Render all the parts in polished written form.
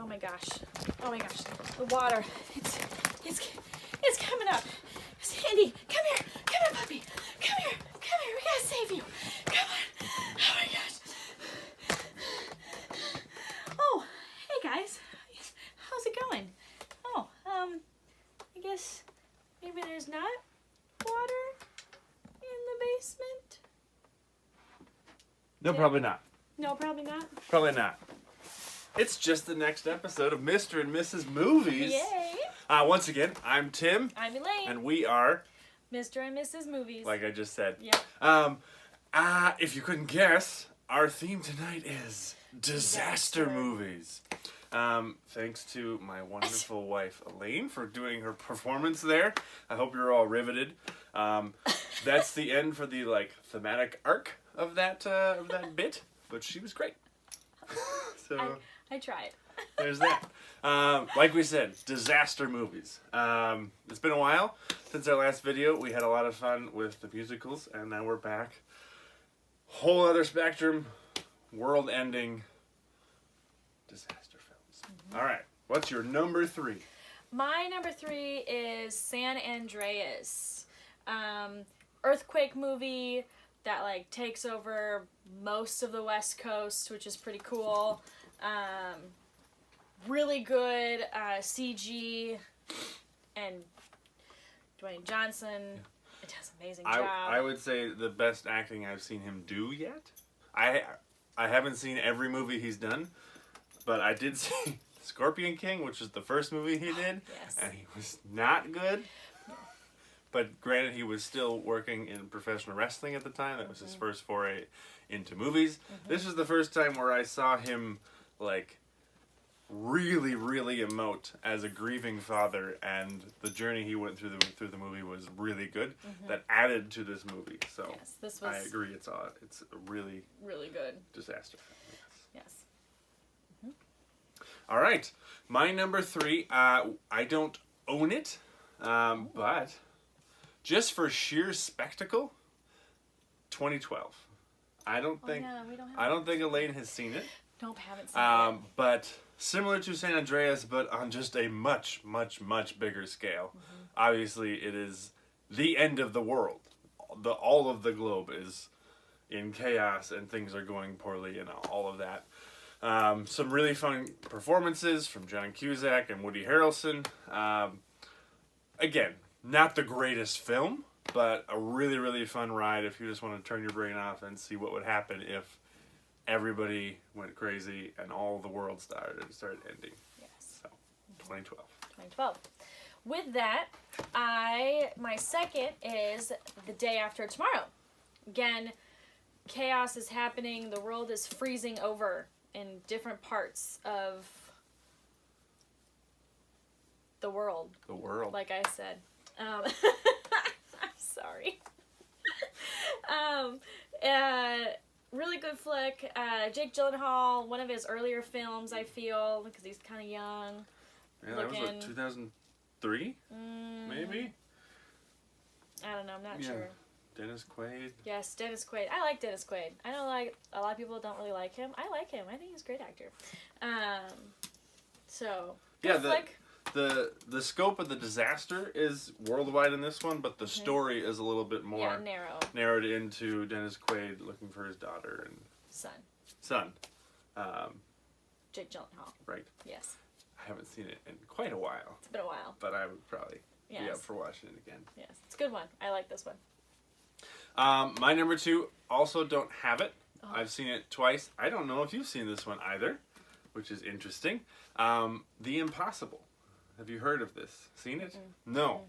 my gosh. Oh my gosh. The water. It's coming up. Sandy, come here. Come here, puppy. Come here. Come here. We gotta save you. Come on. Oh my gosh. Oh, hey guys. How's it going? Oh, I guess maybe there's not water in the basement? No, probably not. No, probably not. Probably not. It's just the next episode of Mr. and Mrs. Movies. Yay! Once again, I'm Tim. I'm Elayne. And we are... Mr. and Mrs. Movies. Like I just said. Yep. If you couldn't guess, our theme tonight is disaster movies. Thanks to my wonderful wife, Elayne, for doing her performance there. I hope you're all riveted. That's the end for the, thematic arc of that bit. But she was great. So I tried. There's that. Like we said, disaster movies. It's been a while since our last video. We had a lot of fun with the musicals, and now we're back. Whole other spectrum, world-ending disaster films. Mm-hmm. All right, what's your number 3? My number 3 is San Andreas. Earthquake movie that takes over most of the West Coast, which is pretty cool. Really good CG, and Dwayne Johnson does an amazing job. I would say the best acting I've seen him do yet. I haven't seen every movie he's done, but I did see Scorpion King, which is the first movie he did, yes. And he was not good. But granted, he was still working in professional wrestling at the time. That was his first foray into movies. This was the first time where I saw him, really, really emote as a grieving father, and the journey he went through the movie was really good. That added to this movie. So yes, this was I agree. It's a really, really good disaster. Yes. All right, my number 3. I don't own it, but just for sheer spectacle, 2012. I don't think Elayne has seen it. Nope, haven't seen it. But similar to San Andreas, but on just a much, much, much bigger scale. Obviously, it is the end of the world. All of the globe is in chaos, and things are going poorly, and all of that. Some really fun performances from John Cusack and Woody Harrelson. Again, not the greatest film, but a really, really fun ride if you just want to turn your brain off and see what would happen if everybody went crazy and all the world started ending. Yes. So, 2012. 2012. With that, my second is The Day After Tomorrow. Again, chaos is happening. The world is freezing over in different parts of the world. The world. Like I said. I'm sorry. Really good flick. Jake Gyllenhaal, one of his earlier films, I feel, because he's kind of young. Yeah, that was what, 2003? Maybe? I don't know, I'm not sure. Dennis Quaid. Yes, Dennis Quaid. I like Dennis Quaid. I know a lot of people don't really like him. I like him. I think he's a great actor. Good flick. The scope of the disaster is worldwide in this one, but the story is a little bit more narrowed into Dennis Quaid looking for his daughter and son. Jake Gyllenhaal. Right. Yes. I haven't seen it in quite a while. It's been a while. But I would probably be up for watching it again. Yes, it's a good one. I like this one. My number 2, also don't have it. I've seen it twice. I don't know if you've seen this one either, which is interesting. The Impossible. Have you heard of this? Seen it? No.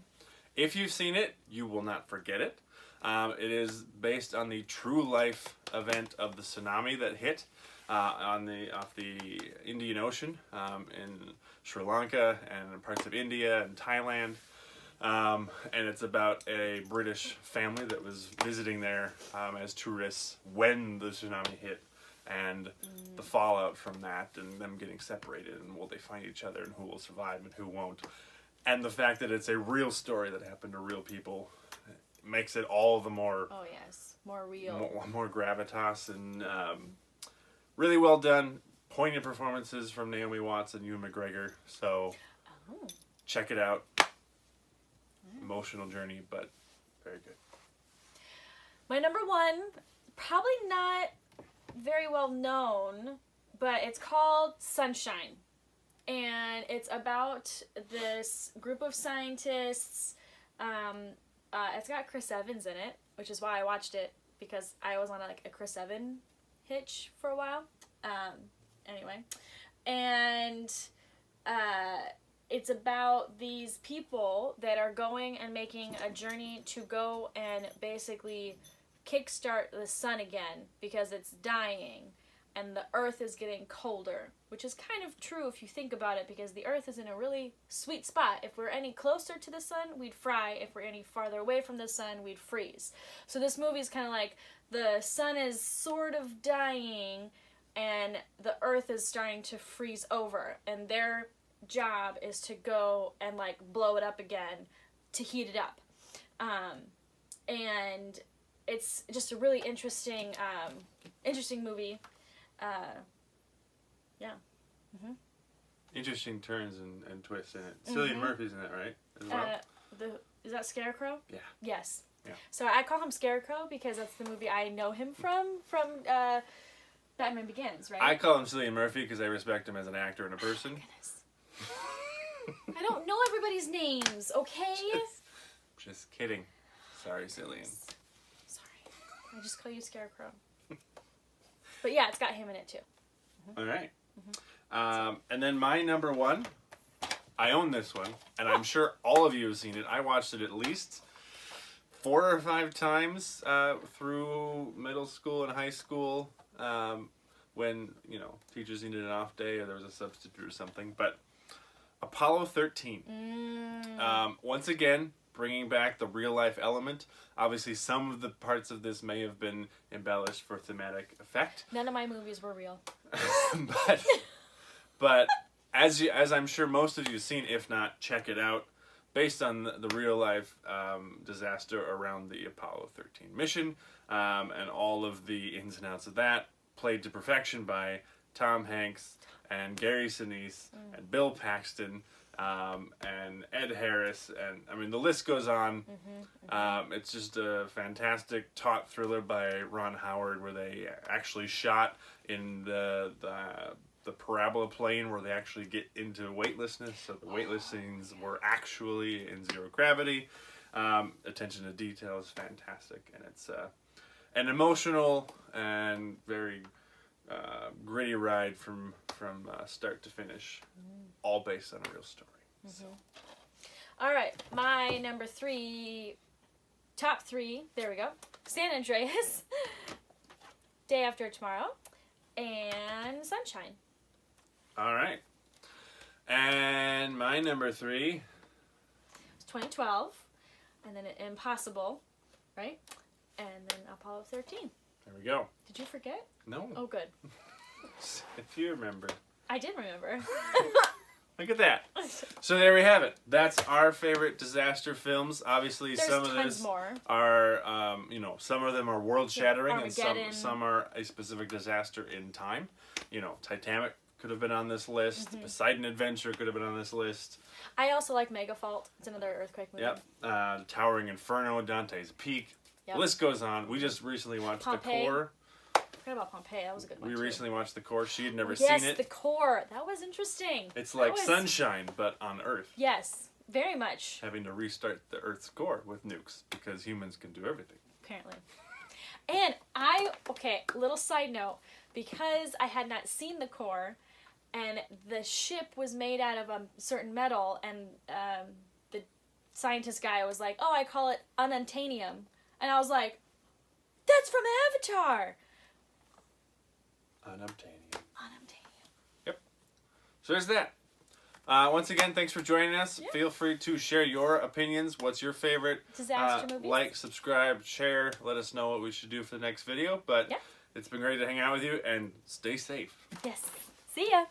If you've seen it, you will not forget it. It is based on the true life event of the tsunami that hit off the Indian Ocean in Sri Lanka and parts of India and Thailand. And it's about a British family that was visiting there as tourists when the tsunami hit, and the fallout from that, and them getting separated, and will they find each other, and who will survive and who won't. And the fact that it's a real story that happened to real people makes it all the more... Oh, yes. More real. More gravitas, and really well done. poignant performances from Naomi Watts and Ewan McGregor. So Oh. check it out. Emotional journey, but very good. My number one, probably not very well known, but it's called Sunshine. And it's about this group of scientists. It's got Chris Evans in it, which is why I watched it, because I was on like a Chris Evans hitch for a while. Anyway. And it's about these people that are going and making a journey to go and basically kickstart the sun again because it's dying and the earth is getting colder, which is kind of true if you think about it, because the earth is in a really sweet spot. If we're any closer to the sun, we'd fry. If we're any farther away from the sun, we'd freeze. So this movie is kind of like the sun is sort of dying and the earth is starting to freeze over, and their job is to go and like blow it up again to heat it up. And it's just a really interesting movie. Yeah. Mm-hmm. Interesting turns and twists in it. Cillian Murphy's in it, right? As well? Is that Scarecrow? Yeah. Yes. Yeah. So I call him Scarecrow because that's the movie I know him from Batman Begins, right? I call him Cillian Murphy because I respect him as an actor and a person. I don't know everybody's names, okay? Just kidding. Sorry, Cillian. Sorry. I just call you Scarecrow. But yeah, it's got him in it too. All right. And then my number one, I own this one, and I'm sure all of you have seen it. I watched it at least 4 or 5 times through middle school and high school when, teachers needed an off day or there was a substitute or something. But Apollo 13. Once again, bringing back the real life element. Obviously, some of the parts of this may have been embellished for thematic effect. None of my movies were real. but as I'm sure most of you have seen, if not, check it out. Based on the real life disaster around the Apollo 13 mission and all of the ins and outs of that, played to perfection by Tom Hanks and Gary Sinise and Bill Paxton. And Ed Harris, and I mean the list goes on. It's just a fantastic taut thriller by Ron Howard, where they actually shot in the parabola plane where they actually get into weightlessness. So the weightless scenes were actually in zero gravity. Attention to detail is fantastic, and it's an emotional and very gritty ride from start to finish, all based on a real story. So. All right, my number 3, top 3, there we go. San Andreas, Day After Tomorrow, and Sunshine. All right. And my number 3. It's 2012, and then Impossible, right? And then Apollo 13. There we go. Did you forget? No. Oh, good. If you remember. I did remember. Look at that. So there we have it. That's our favorite disaster films. Obviously, There's some of tons these more. are, some of them are world-shattering, and Armageddon. some are a specific disaster in time. Titanic could have been on this list. Poseidon Adventure could have been on this list. I also like Megafault. It's another earthquake movie. Yep. Towering Inferno, Dante's Peak. Yep. The list goes on. We just recently watched Pompeii. The Core. I forgot about Pompeii. That was a good one. We too. recently watched The Core. She had never Yes, seen it. The Core. That was interesting. It's That like was- Sunshine, but on Earth. Yes, very much. Having to restart the Earth's core with nukes because humans can do everything. Apparently. And little side note, because I had not seen The Core, and the ship was made out of a certain metal, and the scientist guy was like, "Oh, I call it ununtanium," and I was like, "That's from Avatar." Unobtainium. Ununtanium. Yep. So there's that. Once again, thanks for joining us. Yeah. Feel free to share your opinions. What's your favorite? Disaster movies. Like, subscribe, share. Let us know what we should do for the next video. But Yeah. it's been great to hang out with you, and stay safe. Yes. See ya.